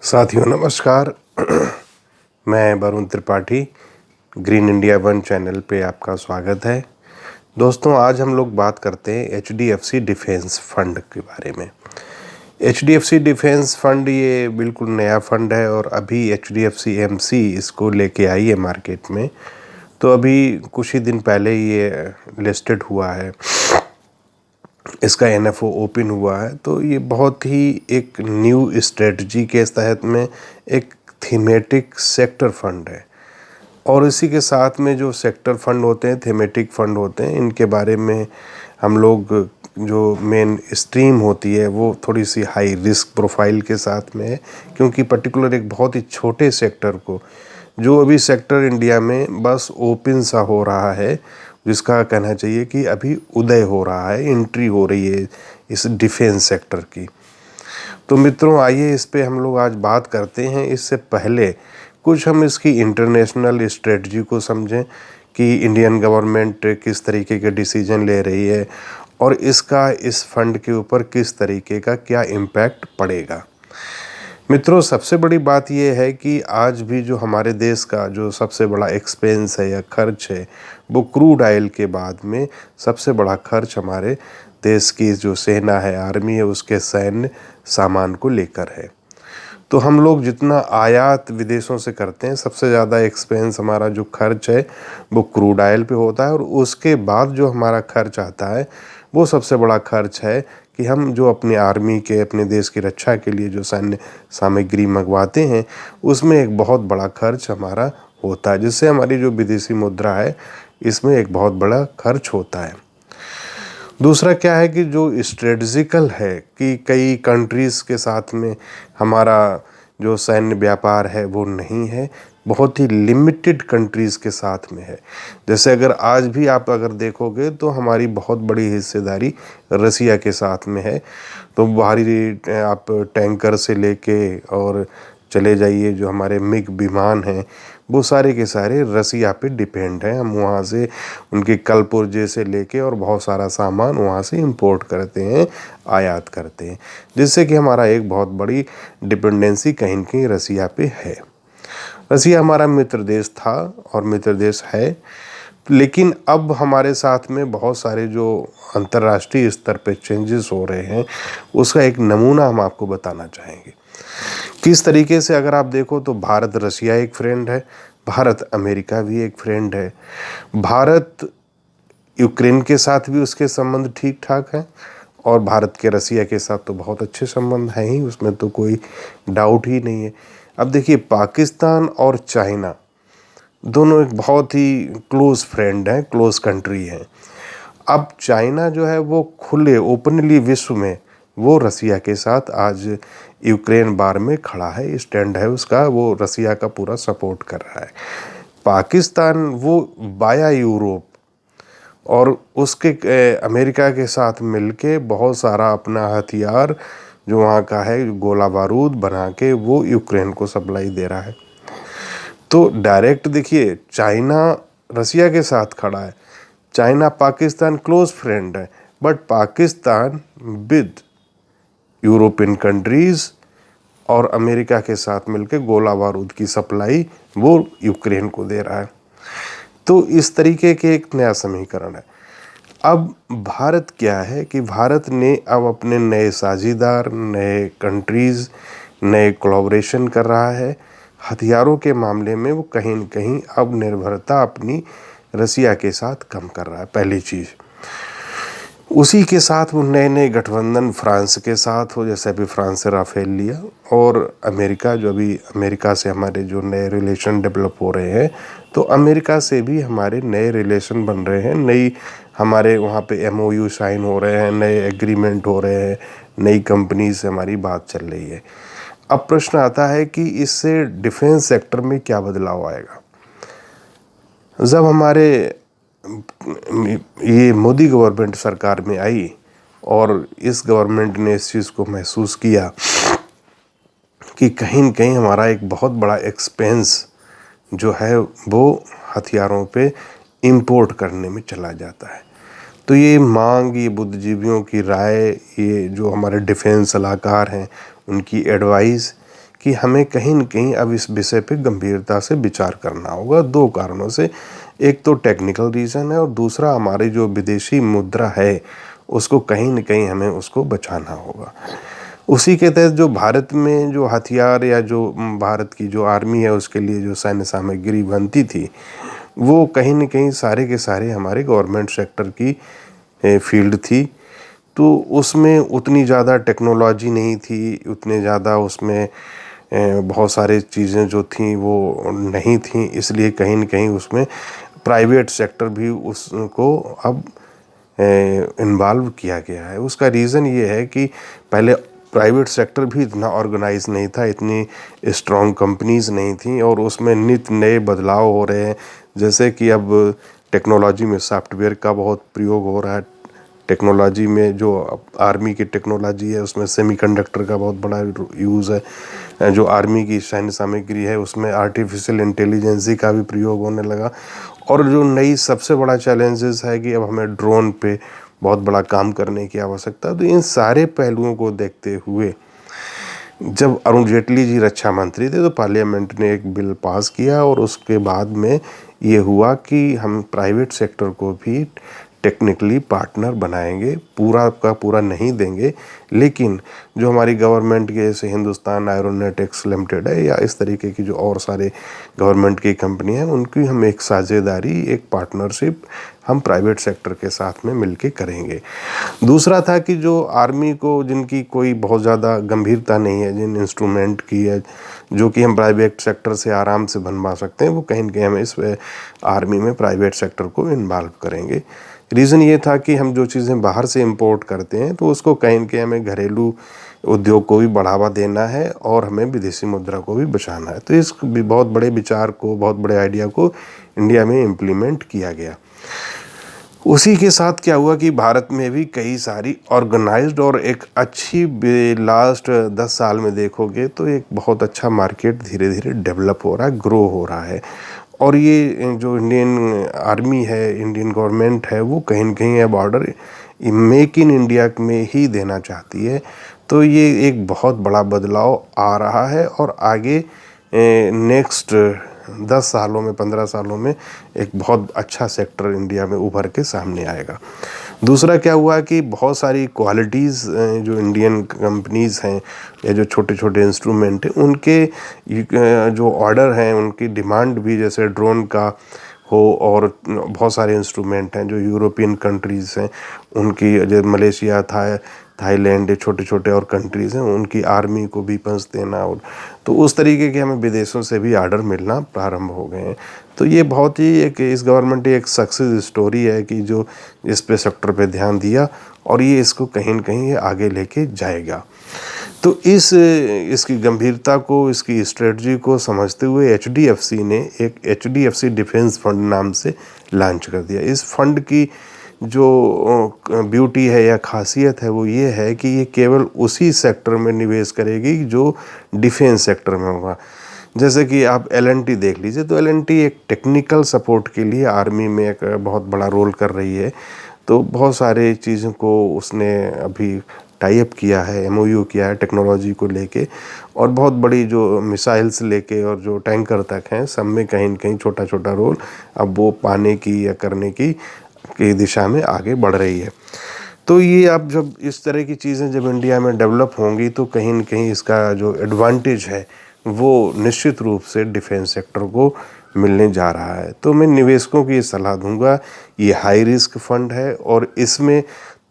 साथियों नमस्कार। मैं Varun Tripathi, green India one channel पे आपका स्वागत है। दोस्तों, आज हम लोग बात करते हैं HDFC डिफेंस फंड के बारे में। HDFC डिफेंस फंड ये बिल्कुल नया फंड है और अभी HDFC MC इसको लेके आई है मार्केट में। तो अभी कुछ ही दिन पहले ये लिस्टेड हुआ है, इसका NFO ओपन हुआ है। तो ये बहुत ही एक न्यू स्ट्रेटजी के तहत में एक थीमेटिक सेक्टर फंड है। और इसी के साथ में जो सेक्टर फंड होते हैं, थीमेटिक फंड होते हैं, इनके बारे में हम लोग जो मेन स्ट्रीम होती है वो थोड़ी सी हाई रिस्क प्रोफाइल के साथ में है, क्योंकि पर्टिकुलर एक बहुत ही छोटे सेक्टर को, जो अभी सेक्टर इंडिया में बस ओपन सा हो रहा है, जिसका कहना चाहिए कि अभी उदय हो रहा है, एंट्री हो रही है इस डिफेंस सेक्टर की। तो मित्रों, आइए इस पे हम लोग आज बात करते हैं। इससे पहले कुछ हम इसकी इंटरनेशनल स्ट्रेटजी को समझें कि इंडियन गवर्नमेंट किस तरीके के डिसीजन ले रही है और इसका इस फंड के ऊपर किस तरीके का क्या इम्पैक्ट पड़ेगा। मित्रों, सबसे बड़ी बात यह है कि आज भी जो हमारे देश का जो सबसे बड़ा एक्सपेंस है या खर्च है, वो क्रूड ऑयल के बाद में सबसे बड़ा खर्च हमारे देश की जो सेना है, आर्मी है, उसके सैन्य सामान को लेकर है। तो हम लोग जितना आयात विदेशों से करते हैं, सबसे ज़्यादा एक्सपेंस हमारा जो खर्च है वो क्रूड ऑयल पे होता है। और उसके बाद जो हमारा खर्च आता है वो सबसे बड़ा खर्च है कि हम जो अपनी आर्मी के, अपने देश की रक्षा के लिए जो सैन्य सामग्री मंगवाते हैं, उसमें एक बहुत बड़ा खर्च हमारा होता है, जिससे हमारी जो विदेशी मुद्रा है इसमें एक बहुत बड़ा खर्च होता है। दूसरा क्या है कि जो स्ट्रेटजिकल है कि कई कंट्रीज़ के साथ में हमारा जो सैन्य व्यापार है वो नहीं है, बहुत ही लिमिटेड कंट्रीज़ के साथ में है। जैसे अगर आज भी आप अगर देखोगे तो हमारी बहुत बड़ी हिस्सेदारी रसिया के साथ में है। तो बाहरी आप टैंकर से लेके और चले जाइए, जो हमारे मिग विमान हैं वो सारे के सारे रसिया पे डिपेंड हैं। हम वहाँ से उनके कलपुर्जे से लेके और बहुत सारा सामान वहाँ से इंपोर्ट करते हैं, आयात करते हैं, जिससे कि हमारा एक बहुत बड़ी डिपेंडेंसी कहीं न कहीं रसिया पे है। रसिया हमारा मित्र देश था और मित्र देश है, लेकिन अब हमारे साथ में बहुत सारे जो अंतर्राष्ट्रीय स्तर पे चेंजेस हो रहे हैं, उसका एक नमूना हम आपको बताना चाहेंगे। किस तरीके से अगर आप देखो तो भारत रसिया एक फ्रेंड है, भारत अमेरिका भी एक फ्रेंड है, भारत यूक्रेन के साथ भी उसके संबंध ठीक ठाक हैं, और भारत के रसिया के साथ तो बहुत अच्छे संबंध हैं ही, उसमें तो कोई डाउट ही नहीं है। अब देखिए, पाकिस्तान और चाइना दोनों एक बहुत ही क्लोज़ फ्रेंड हैं, क्लोज़ कंट्री हैं। अब चाइना जो है वो खुले ओपनली विश्व में वो रसिया के साथ आज यूक्रेन वार में खड़ा है, स्टैंड है उसका, वो रसिया का पूरा सपोर्ट कर रहा है। पाकिस्तान वो बाया यूरोप और उसके अमेरिका के साथ मिलके बहुत सारा अपना हथियार जो वहाँ का है, गोला बारूद बना के वो यूक्रेन को सप्लाई दे रहा है। तो डायरेक्ट देखिए, चाइना रसिया के साथ खड़ा है, चाइना पाकिस्तान क्लोज फ्रेंड है, but Pakistan with European countries और अमेरिका के साथ मिलकर गोला बारूद की सप्लाई वो यूक्रेन को दे रहा है। तो इस तरीके के एक नया समीकरण है। अब भारत क्या है कि भारत ने अब अपने नए साझीदार, नए कंट्रीज़, नए कोलैबोरेशन कर रहा है। हथियारों के मामले में वो कहीं न कहीं अब निर्भरता अपनी रसिया के साथ कम कर रहा है, पहली चीज़। उसी के साथ वो नए नए गठबंधन फ्रांस के साथ हो, जैसे अभी फ्रांस से राफेल लिया, और अमेरिका, जो अभी अमेरिका से हमारे जो नए रिलेशन डेवलप हो रहे हैं, तो अमेरिका से भी हमारे नए रिलेशन बन रहे हैं, नई हमारे वहाँ पे MOU साइन हो रहे हैं, नए एग्रीमेंट हो रहे हैं, नई कंपनी से हमारी बात चल रही है। अब प्रश्न आता है कि इससे डिफेंस सेक्टर में क्या बदलाव आएगा। जब हमारे ये मोदी गवर्नमेंट सरकार में आई और इस गवर्नमेंट ने इस चीज़ को महसूस किया कि कहीं न कहीं हमारा एक बहुत बड़ा एक्सपेंस जो है वो हथियारों पे इंपोर्ट करने में चला जाता है। तो ये मांग, ये बुद्धिजीवियों की राय, ये जो हमारे डिफेंस सलाहकार हैं उनकी एडवाइस कि हमें कहीं न कहीं अब इस विषय पे गंभीरता से विचार करना होगा 2 कारणों से। एक तो टेक्निकल रीज़न है और दूसरा हमारी जो विदेशी मुद्रा है, उसको कहीं न कहीं हमें उसको बचाना होगा। उसी के तहत जो भारत में जो हथियार या जो भारत की जो आर्मी है उसके लिए जो सैन्य सामग्री बनती थी, वो कहीं न कहीं सारे के सारे हमारे गवर्नमेंट सेक्टर की फील्ड थी। तो उसमें उतनी ज़्यादा टेक्नोलॉजी नहीं थी, उतने ज़्यादा उसमें बहुत सारी चीज़ें जो थीं वो नहीं थीं, इसलिए कहीं न कहीं उसमें प्राइवेट सेक्टर भी उसको अब इन्वॉल्व किया गया है। उसका रीज़न ये है कि पहले प्राइवेट सेक्टर भी इतना ऑर्गेनाइज नहीं था, इतनी स्ट्रॉन्ग कंपनीज़ नहीं थी और उसमें नित्य नए बदलाव हो रहे हैं। जैसे कि अब टेक्नोलॉजी में सॉफ्टवेयर का बहुत प्रयोग हो रहा है। टेक्नोलॉजी में जो आर्मी की टेक्नोलॉजी है उसमें सेमीकंडक्टर का बहुत बड़ा यूज़ है। जो आर्मी की सैन्य सामग्री है उसमें आर्टिफिशियल इंटेलिजेंसी का भी प्रयोग होने लगा। और जो नई सबसे बड़ा चैलेंजेस है कि अब हमें ड्रोन पे बहुत बड़ा काम करने की आवश्यकता है। तो इन सारे पहलुओं को देखते हुए जब अरुण जेटली जी रक्षा मंत्री थे तो पार्लियामेंट ने एक बिल पास किया और उसके बाद में ये हुआ कि हम प्राइवेट सेक्टर को भी टेक्निकली पार्टनर बनाएंगे, पूरा का पूरा नहीं देंगे, लेकिन जो हमारी गवर्नमेंट के जैसे हिंदुस्तान एरोनॉटिक्स लिमिटेड है या इस तरीके की जो और सारे गवर्नमेंट की कंपनी हैं उनकी हम एक साझेदारी, एक पार्टनरशिप हम प्राइवेट सेक्टर के साथ में मिलके करेंगे। दूसरा था कि जो आर्मी को जिनकी कोई बहुत ज़्यादा गंभीरता नहीं है, जिन इंस्ट्रूमेंट की है जो कि हम प्राइवेट सेक्टर से आराम से बनवा सकते हैं, वो कहीं न कहीं हम इस आर्मी में प्राइवेट सेक्टर को इन्वॉल्व करेंगे। रीज़न ये था कि हम जो चीज़ें बाहर से इंपोर्ट करते हैं तो उसको कहीं न कहीं हमें घरेलू उद्योग को भी बढ़ावा देना है और हमें विदेशी मुद्रा को भी बचाना है। तो इस बहुत बड़े विचार को, बहुत बड़े आइडिया को इंडिया में इम्प्लीमेंट किया गया। उसी के साथ क्या हुआ कि भारत में भी कई सारी ऑर्गेनाइज्ड और एक अच्छी लास्ट 10 साल में देखोगे तो एक बहुत अच्छा मार्केट धीरे धीरे डेवलप हो रहा है, ग्रो हो रहा है। और ये जो इंडियन आर्मी है, इंडियन गवर्नमेंट है, वो कहीं न कहीं अब ऑर्डर मेक इन इंडिया में ही देना चाहती है। तो ये एक बहुत बड़ा बदलाव आ रहा है और आगे नेक्स्ट 10 सालों में, 15 सालों में एक बहुत अच्छा सेक्टर इंडिया में उभर के सामने आएगा। दूसरा क्या हुआ कि बहुत सारी क्वालिटीज़ जो इंडियन कंपनीज़ हैं या जो छोटे छोटे इंस्ट्रूमेंट हैं उनके जो ऑर्डर हैं, उनकी डिमांड भी जैसे ड्रोन का हो और बहुत सारे इंस्ट्रूमेंट हैं जो यूरोपियन कंट्रीज़ हैं उनकी, जैसे मलेशिया था, थाईलैंड, ये छोटे छोटे और कंट्रीज़ हैं उनकी आर्मी को वेपन्स देना, और तो उस तरीके के हमें विदेशों से भी आर्डर मिलना प्रारंभ हो गए हैं। तो ये बहुत ही एक इस गवर्नमेंट की एक सक्सेस स्टोरी है कि जो इस पे सेक्टर पे ध्यान दिया और ये इसको कहीं न कहीं ये आगे लेके जाएगा। तो इसकी गंभीरता को, इसकी स्ट्रेटजी को समझते हुए एचडीएफसी ने एक एचडीएफसी डिफेंस फंड नाम से लॉन्च कर दिया। इस फंड की जो ब्यूटी है या खासियत है वो ये है कि ये केवल उसी सेक्टर में निवेश करेगी जो डिफेंस सेक्टर में होगा। जैसे कि आप एल&टी देख लीजिए, तो एल&टी एक टेक्निकल सपोर्ट के लिए आर्मी में एक बहुत बड़ा रोल कर रही है। तो बहुत सारे चीज़ों को उसने अभी टाई अप किया है, एमओयू किया है टेक्नोलॉजी को लेके, और बहुत बड़ी जो मिसाइल्स लेके और जो टैंकर तक हैं सब में कहीं न कहीं छोटा छोटा रोल अब वो पाने की या करने की दिशा में आगे बढ़ रही है। तो ये अब जब इस तरह की चीज़ें जब इंडिया में डेवलप होंगी तो कहीं न कहीं इसका जो एडवांटेज है वो निश्चित रूप से डिफेंस सेक्टर को मिलने जा रहा है। तो मैं निवेशकों की ये सलाह दूंगा, ये हाई रिस्क फंड है और इसमें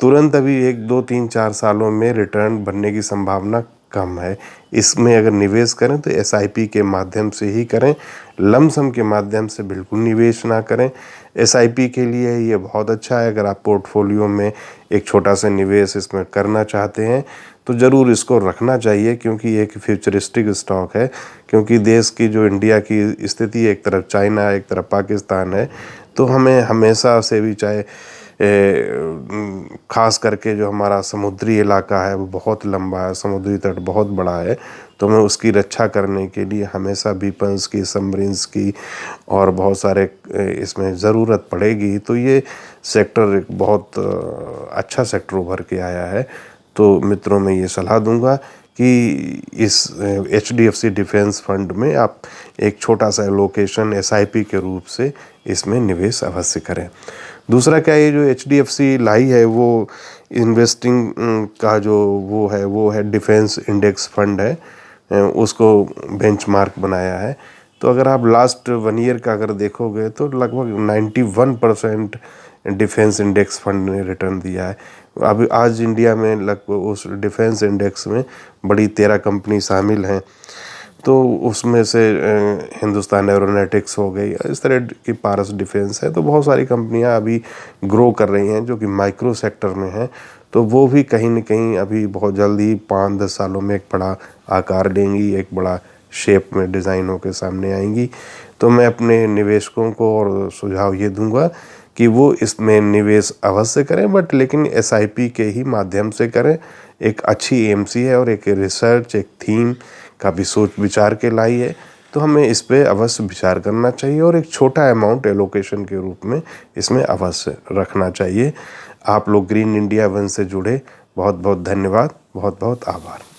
तुरंत अभी 1, 2, 3, 4 सालों में रिटर्न बनने की संभावना कम है। इसमें अगर निवेश करें तो एसआईपी के माध्यम से ही करें, लमसम के माध्यम से बिल्कुल निवेश ना करें। एसआईपी के लिए ये बहुत अच्छा है, अगर आप पोर्टफोलियो में एक छोटा सा निवेश इसमें करना चाहते हैं तो ज़रूर इसको रखना चाहिए, क्योंकि ये एक फ्यूचरिस्टिक स्टॉक है। क्योंकि देश की जो इंडिया की स्थिति, एक तरफ चाइना है, एक तरफ पाकिस्तान है, तो हमें हमेशा से भी चाहे ख़ास करके जो हमारा समुद्री इलाका है वो बहुत लंबा है, समुद्री तट बहुत बड़ा है, तो हमें उसकी रक्षा करने के लिए हमेशा वेपन्स की, सबमरीन्स की और बहुत सारे इसमें ज़रूरत पड़ेगी। तो ये सेक्टर एक बहुत अच्छा सेक्टर उभर के आया है। तो मित्रों, मैं ये सलाह दूंगा कि इस HDFC डिफेंस फंड में आप एक छोटा सा एलोकेशन SIP के रूप से इसमें निवेश अवश्य करें। दूसरा क्या, ये जो HDFC लाई है वो इन्वेस्टिंग का जो वो है डिफेंस इंडेक्स फंड है, उसको बेंचमार्क बनाया है। तो अगर आप लास्ट 1 ईयर का अगर देखोगे तो लगभग 91% डिफेंस इंडेक्स फंड ने रिटर्न दिया है। अभी आज इंडिया में लगभग उस डिफेंस इंडेक्स में बड़ी 13 कंपनी शामिल हैं। तो उसमें से हिंदुस्तान एरोनॉटिक्स हो गई, इस तरह की पारस डिफेंस है। तो बहुत सारी कंपनियां अभी ग्रो कर रही हैं जो कि माइक्रो सेक्टर में हैं। तो वो भी कहीं न कहीं अभी बहुत जल्दी 5-10 सालों में एक बड़ा आकार लेंगी, एक बड़ा शेप में डिज़ाइन होकर सामने आएंगी। तो मैं अपने निवेशकों को और सुझाव ये दूंगा कि वो इसमें निवेश अवश्य करें, बट लेकिन SIP के ही माध्यम से करें। एक अच्छी AMC है और एक रिसर्च, एक थीम का भी सोच विचार के लाई है। तो हमें इस पे अवश्य विचार करना चाहिए और एक छोटा अमाउंट एलोकेशन के रूप में इसमें अवश्य रखना चाहिए। आप लोग ग्रीन इंडिया वन से जुड़े, बहुत बहुत धन्यवाद, बहुत बहुत आभार।